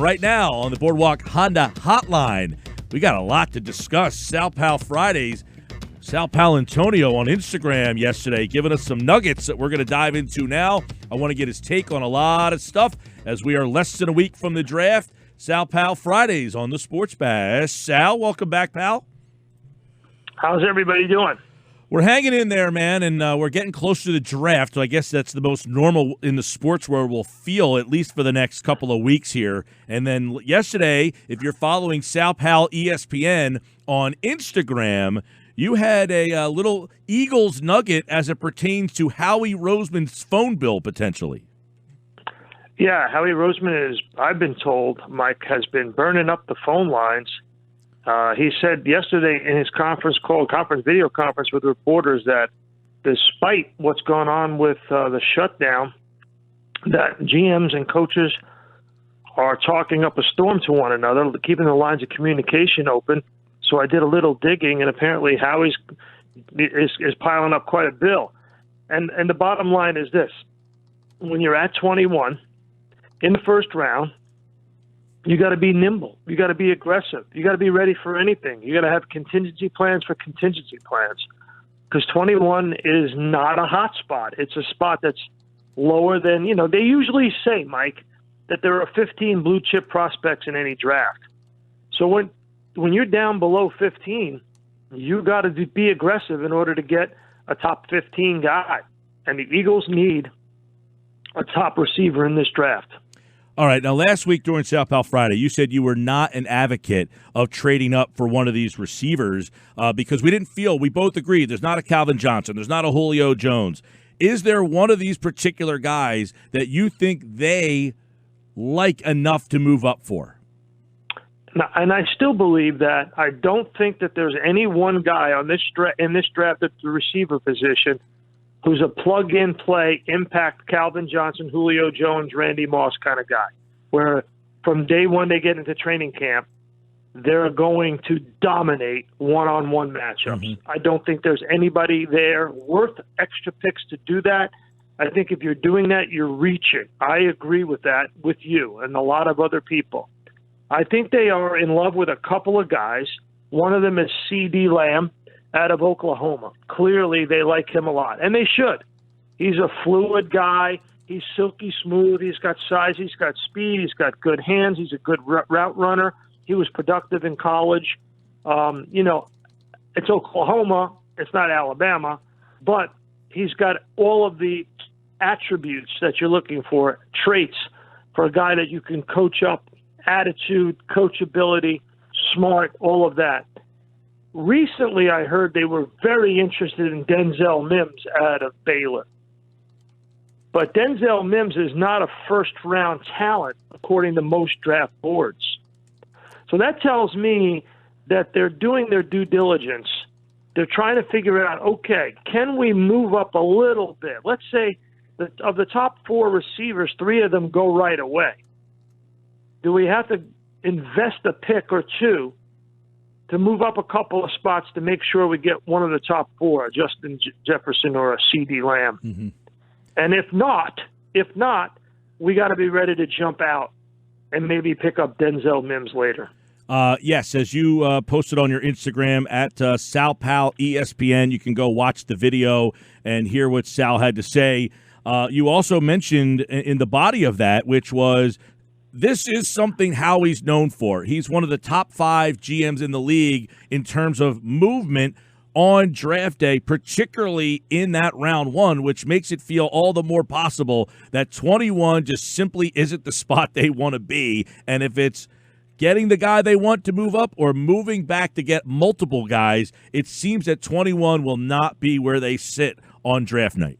Right now on the Boardwalk Honda Hotline, we got a lot to discuss. Sal Pal Fridays. Sal Paolantonio on Instagram yesterday giving us some nuggets that we're going to dive into now. I want to get his take on a lot of stuff as we are less than a week from the draft. Sal Pal Fridays on the Sports Bash. Sal, welcome back, pal. How's everybody doing? We're hanging in there, man, and we're getting close to the draft, so I guess that's the most normal in the sports world we'll feel, at least for the next couple of weeks here. And then yesterday, if you're following Sal Pal ESPN on Instagram, you had a little Eagles nugget as it pertains to Howie Roseman's phone bill, potentially. Yeah, Howie Roseman is, I've been told, Mike, has been burning up the phone lines. He said yesterday in his video conference with reporters that despite what's going on with the shutdown, that GMs and coaches are talking up a storm to one another, keeping the lines of communication open. So I did a little digging, and apparently Howie is piling up quite a bill. And the bottom line is this. When you're at 21 in the first round, you got to be nimble. You got to be aggressive. You got to be ready for anything. You got to have contingency plans for contingency plans, because 21 is not a hot spot. It's a spot that's lower than, they usually say, Mike, that there are 15 blue chip prospects in any draft. So when you're down below 15, you got to be aggressive in order to get a top 15 guy. And the Eagles need a top receiver in this draft. All right, now last week during Sal Pal Friday, you said you were not an advocate of trading up for one of these receivers because we both agreed there's not a Calvin Johnson, there's not a Julio Jones. Is there one of these particular guys that you think they like enough to move up for? And I still believe that. I don't think that there's any one guy in this draft at the receiver position who's a plug-in-play, impact Calvin Johnson, Julio Jones, Randy Moss kind of guy, where from day one they get into training camp, they're going to dominate one-on-one matchups. Mm-hmm. I don't think there's anybody there worth extra picks to do that. I think if you're doing that, you're reaching. I agree with that with you and a lot of other people. I think they are in love with a couple of guys. One of them is C.D. Lamb out of Oklahoma. Clearly, they like him a lot, and they should. He's a fluid guy. He's silky smooth. He's got size. He's got speed. He's got good hands. He's a good route runner. He was productive in college. It's Oklahoma. It's not Alabama, but he's got all of the attributes that you're looking for, traits for a guy that you can coach up, attitude, coachability, smart, all of that. Recently, I heard they were very interested in Denzel Mims out of Baylor. But Denzel Mims is not a first-round talent, according to most draft boards. So that tells me that they're doing their due diligence. They're trying to figure out, okay, can we move up a little bit? Let's say that of the top 4 receivers, 3 of them go right away. Do we have to invest a pick or 2 to move up a couple of spots to make sure we get one of the top 4, a Justin Jefferson or a C.D. Lamb? Mm-hmm. And if not, we got to be ready to jump out and maybe pick up Denzel Mims later. Yes, as you posted on your Instagram at Sal Pal ESPN, you can go watch the video and hear what Sal had to say. You also mentioned in the body of that, which was, this is something Howie's known for. He's one of the top 5 GMs in the league in terms of movement on draft day, particularly in that round 1, which makes it feel all the more possible that 21 just simply isn't the spot they want to be. And if it's getting the guy they want to move up or moving back to get multiple guys, it seems that 21 will not be where they sit on draft night.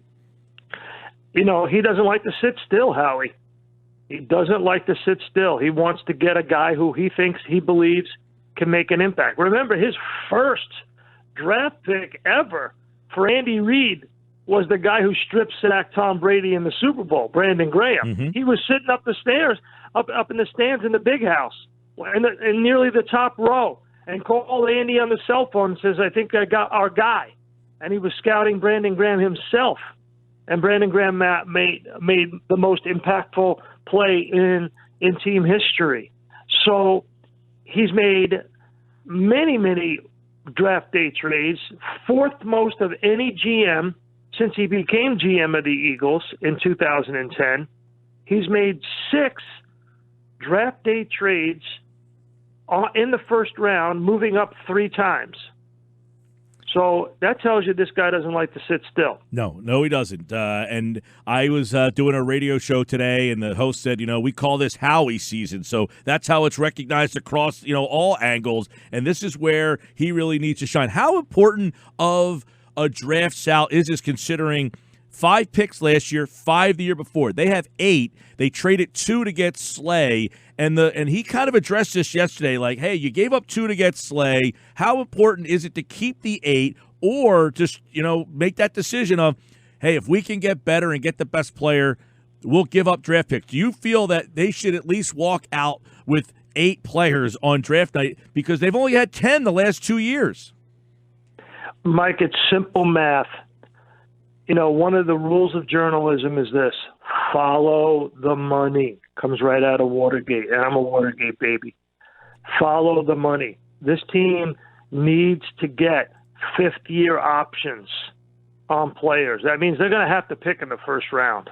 He doesn't like to sit still, Howie. He doesn't like to sit still. He wants to get a guy who he believes can make an impact. Remember, his first draft pick ever for Andy Reid was the guy who strip-sacked Tom Brady in the Super Bowl, Brandon Graham. Mm-hmm. He was sitting up the stairs, up in the stands in the big house, in nearly the top row, and called Andy on the cell phone and says, I think I got our guy. And he was scouting Brandon Graham himself. And Brandon Graham made the most impactful play in in team history. So he's made many, many draft day trades, fourth most of any GM since he became GM of the Eagles in 2010. He's made 6 draft day trades in the first round, moving up 3 times. So that tells you this guy doesn't like to sit still. No, he doesn't. And I was doing a radio show today, and the host said, we call this Howie season. So that's how it's recognized across, all angles. And this is where he really needs to shine. How important of a draft, Sal, is this, considering 5 picks last year, 5 the year before? They have 8. They traded 2 to get Slay, and he kind of addressed this yesterday, like, hey, you gave up 2 to get Slay. How important is it to keep the 8, or just make that decision of, hey, if we can get better and get the best player, we'll give up draft picks? Do you feel that they should at least walk out with 8 players on draft night, because they've only had 10 the last 2 years? Mike, it's simple math. One of the rules of journalism is this: follow the money. Comes right out of Watergate, and I'm a Watergate baby. Follow the money. This team needs to get 5th-year options on players. That means they're going to have to pick in the first round.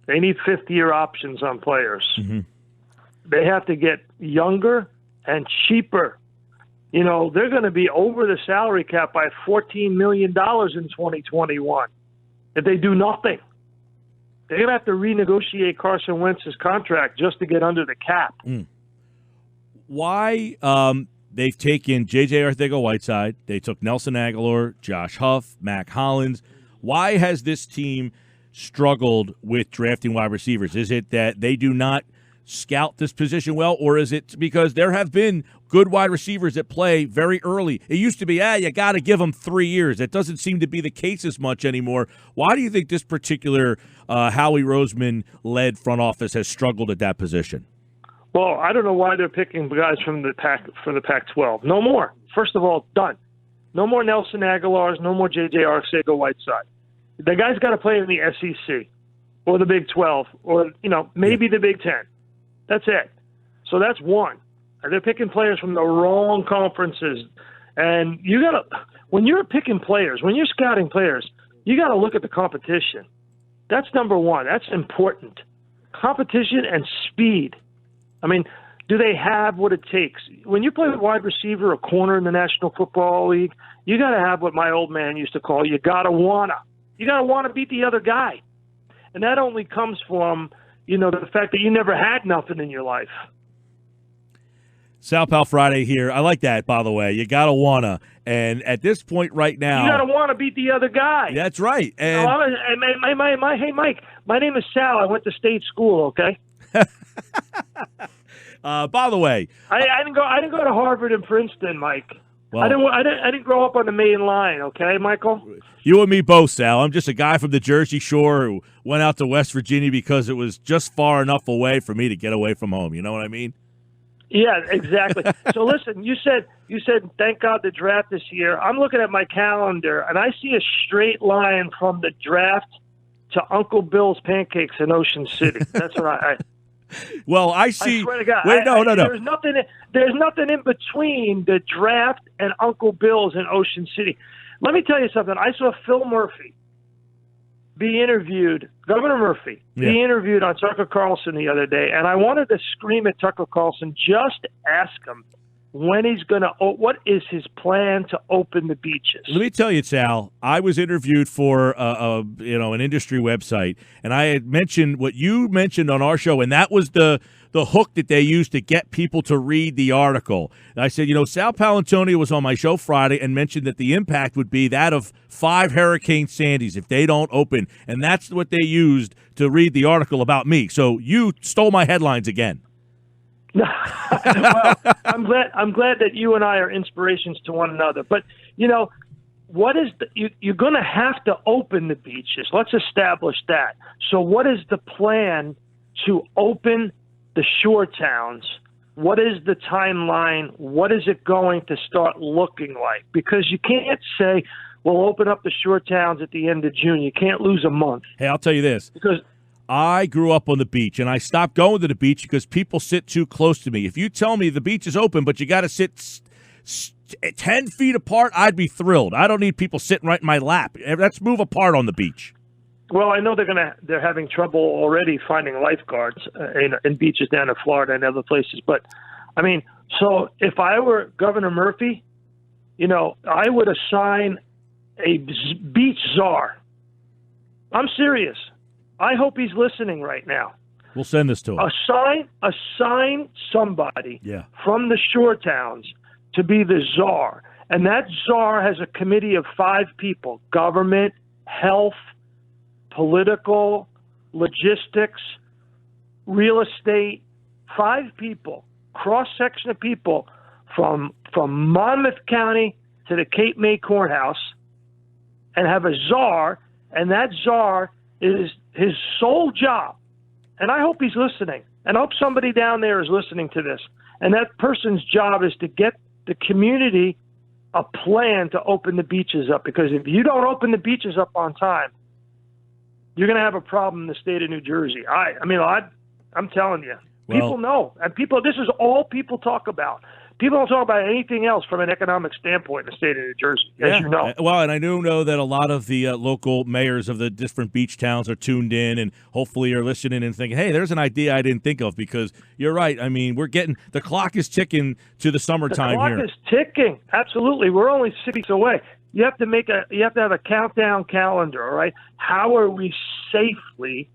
They need 5th-year options on players. Mm-hmm. They have to get younger and cheaper. They're going to be over the salary cap by $14 million in 2021 if they do nothing. They're going to have to renegotiate Carson Wentz's contract just to get under the cap. Why they've taken J.J. Arcega-Whiteside, they took Nelson Aguilar, Josh Huff, Mac Hollins. Why has this team struggled with drafting wide receivers? Is it that they do not scout this position well, or is it because there have been good wide receivers that play very early? It used to be, you got to give them 3 years. That doesn't seem to be the case as much anymore. Why do you think this particular Howie Roseman-led front office has struggled at that position? Well, I don't know why they're picking guys from the Pac-12. No more. First of all, done. No more Nelson Aguilars. No more J.J. Arcega-Whiteside. The guy's got to play in the SEC or the Big 12 or maybe the Big 10. That's it. So that's one. They're picking players from the wrong conferences. And when you're picking players, when you're scouting players, you got to look at the competition. That's number one. That's important. Competition and speed. I mean, do they have what it takes? When you play a wide receiver, a corner in the National Football League, you got to have what my old man used to call you got to wanna. You got to want to beat the other guy. And that only comes from the fact that you never had nothing in your life. Sal Pal Friday here. I like that, by the way. You got to wanna. And at this point right now, you got to want to beat the other guy. That's right. And hey, Mike, my name is Sal. I went to state school, okay? By the way, I didn't go to Harvard and Princeton, Mike. Well, I didn't grow up on the main line, okay, Michael? You and me both, Sal. I'm just a guy from the Jersey Shore who went out to West Virginia because it was just far enough away for me to get away from home. You know what I mean? Yeah, exactly. So listen, you said thank God the draft this year. I'm looking at my calendar and I see a straight line from the draft to Uncle Bill's Pancakes in Ocean City. That's what I Well, I see. I swear to God. Wait, no. There's nothing in between the draft and Uncle Bill's in Ocean City. Let me tell you something. I saw Phil Murphy be interviewed, Governor Murphy, be interviewed on Tucker Carlson the other day, and I wanted to scream at Tucker Carlson, just ask him when he's going to, what is his plan to open the beaches? Let me tell you, Sal, I was interviewed for an industry website, and I had mentioned what you mentioned on our show, and that was the hook that they used to get people to read the article. And I said, Sal Paolantonio was on my show Friday and mentioned that the impact would be that of 5 Hurricane Sandys if they don't open, and that's what they used to read the article about me. So you stole my headlines again. Well, I'm glad that you and I are inspirations to one another. But what is you're going to have to open the beaches. Let's establish that. So, what is the plan to open the shore towns? What is the timeline? What is it going to start looking like? Because you can't say we'll open up the shore towns at the end of June. You can't lose a month. Hey, I'll tell you this. Because I grew up on the beach, and I stopped going to the beach because people sit too close to me. If you tell me the beach is open, but you got to sit 10 feet apart, I'd be thrilled. I don't need people sitting right in my lap. Let's move apart on the beach. Well, I know they're having trouble already finding lifeguards in beaches down in Florida and other places. But, I mean, so if I were Governor Murphy, I would assign a beach czar. I'm serious. I hope he's listening right now. We'll send this to him. Assign somebody from the shore towns to be the czar. And that czar has a committee of 5 people: government, health, political, logistics, real estate. 5 people, cross-section of people from Monmouth County to the Cape May Courthouse, and have a czar, and that czar is his sole job. And I hope he's listening, and I hope somebody down there is listening to this. And that person's job is to get the community a plan to open the beaches up, because if you don't open the beaches up on time, you're going to have a problem in the state of New Jersey. I'm telling you, people know, and this is all people talk about. People don't talk about anything else from an economic standpoint in the state of New Jersey, as you know. Well, and I do know that a lot of the local mayors of the different beach towns are tuned in and hopefully are listening and thinking, hey, there's an idea I didn't think of, because you're right. I mean, the clock is ticking to the summertime here. The clock is ticking. Absolutely. We're only 6 weeks away. You have to have a countdown calendar, all right? How are we safely,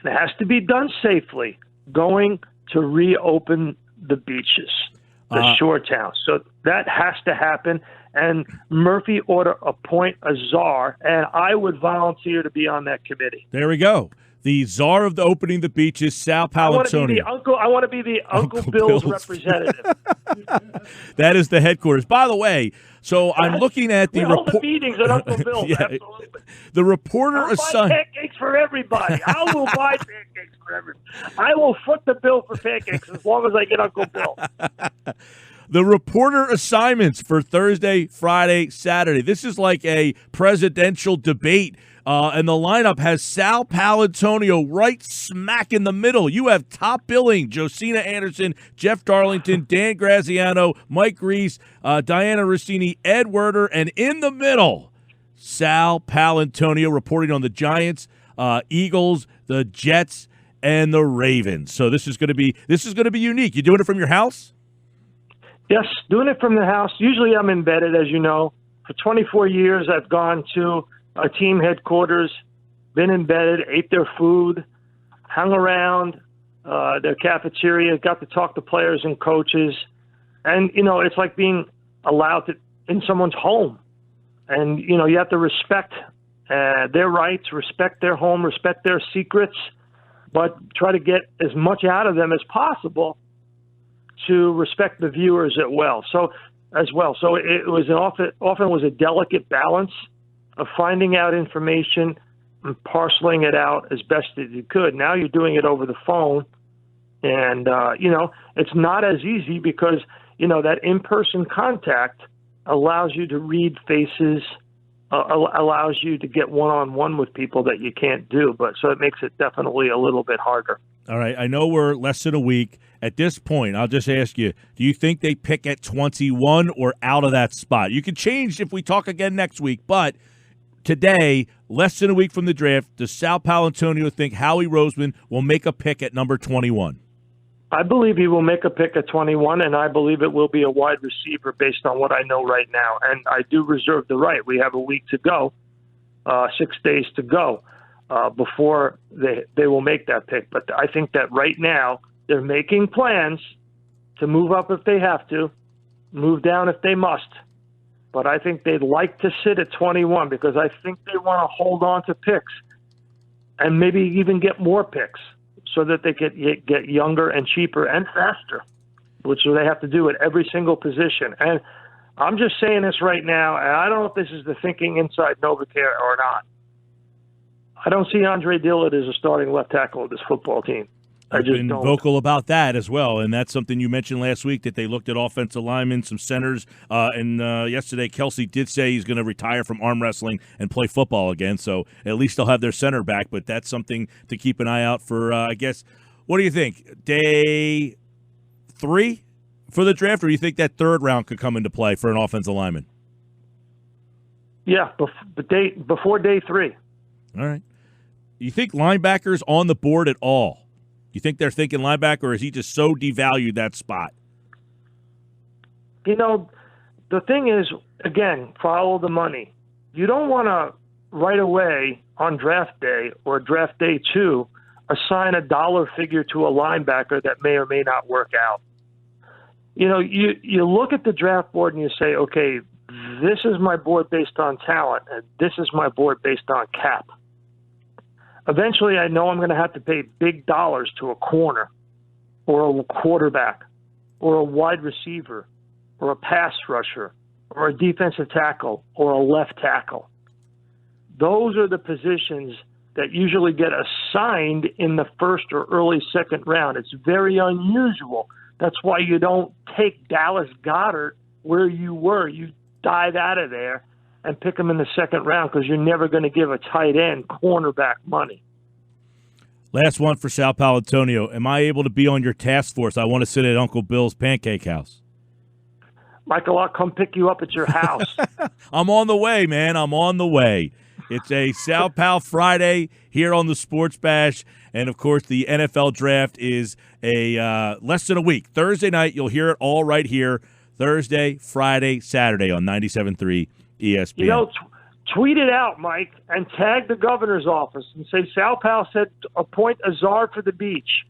and it has to be done safely, going to reopen the beaches, the shore towns? So that has to happen, and Murphy ought to appoint a czar, and I would volunteer to be on that committee. There we go. The czar of the opening the beaches, Sal Paolantonio. I want to be the Uncle Bill's representative. That is the headquarters. By the way, so I'm looking at the report. The meetings at Uncle Bill's, absolutely. The reporter assigned. Pancakes for everybody. I will buy pancakes for everybody. I will foot the bill for pancakes as long as I get Uncle Bill. The reporter assignments for Thursday, Friday, Saturday. This is like a presidential debate. And the lineup has Sal Paolantonio right smack in the middle. You have top billing Josina Anderson, Jeff Darlington, Dan Graziano, Mike Reese, Diana Rossini, Ed Werder, and in the middle, Sal Paolantonio reporting on the Giants, Eagles, the Jets, and the Ravens. So this is going to be unique. You doing it from your house? Yes, doing it from the house. Usually I'm embedded, as you know. For 24 years, I've gone to a team headquarters, been embedded, ate their food, hung around their cafeteria, got to talk to players and coaches. And, it's like being allowed in someone's home. And, you have to respect their rights, respect their home, respect their secrets, but try to get as much out of them as possible to respect the viewers as well. So it was often was a delicate balance of finding out information and parceling it out as best as you could. Now you're doing it over the phone, and it's not as easy because that in-person contact allows you to read faces, allows you to get one-on-one with people that you can't do. But so it makes it definitely a little bit harder. All right, I know we're less than a week. At this point, I'll just ask you, do you think they pick at 21 or out of that spot? You can change if we talk again next week, but today, less than a week from the draft, does Sal Paolantonio think Howie Roseman will make a pick at number 21? I believe he will make a pick at 21, and I believe it will be a wide receiver based on what I know right now. And I do reserve the right. We have a week to go, 6 days to go before they will make that pick. But I think that right now they're making plans to move up if they have to, move down if they must. But I think they'd like to sit at 21 because I think they want to hold on to picks and maybe even get more picks so that they get younger and cheaper and faster, which they have to do at every single position. And I'm just saying this right now, and I don't know if this is the thinking inside Novacare or not. I don't see Andre Dillard as a starting left tackle of this football team. I You've just been don't. vocal about that as well, and that's something you mentioned last week, that they looked at offensive linemen, some centers, and yesterday Kelsey did say he's going to retire from arm wrestling and play football again, so at least they'll have their center back, but that's something to keep an eye out for, I guess. What do you think, day 3 for the draft, or do you think that third round could come into play for an offensive lineman? Yeah, before day 3. All right. You think linebackers on the board at all? You think they're thinking linebacker, or is he just so devalued that spot? You know, the thing is, again, follow the money. You don't want to right away on draft day or draft day 2 assign a dollar figure to a linebacker that may or may not work out. You know, you look at the draft board and you say, okay, this is my board based on talent, and this is my board based on cap. Eventually, I know I'm going to have to pay big dollars to a corner or a quarterback or a wide receiver or a pass rusher or a defensive tackle or a left tackle. Those are the positions that usually get assigned in the first or early second round. It's very unusual. That's why you don't take Dallas Goedert where you were. You dive out of there and pick him in the second round, because you're never going to give a tight end cornerback money. Last one for Sal Paolantonio. Am I able to be on your task force? I want to sit at Uncle Bill's Pancake House. Michael, I'll come pick you up at your house. I'm on the way, man. I'm on the way. It's a Sal Pal Friday here on the Sports Bash. And, of course, the NFL Draft is a less than a week. Thursday night, you'll hear it all right here. Thursday, Friday, Saturday on 97.3 ESPN. You know, tweet it out, Mike, and tag the governor's office and say Sal Pal said appoint a czar for the beach.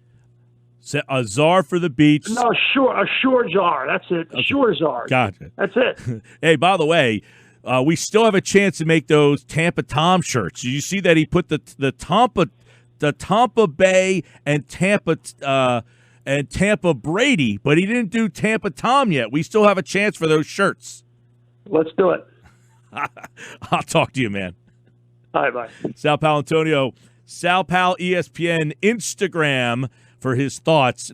A czar for the beach. No, a shore czar. That's it. Okay. Shore czar. Gotcha. That's it. Hey, by the way, we still have a chance to make those Tampa Tom shirts. Did you see that he put the Tampa Bay and Tampa Brady, but he didn't do Tampa Tom yet. We still have a chance for those shirts. Let's do it. I'll talk to you, man. All right, bye. Sal Paolantonio, Sal Pal ESPN Instagram for his thoughts.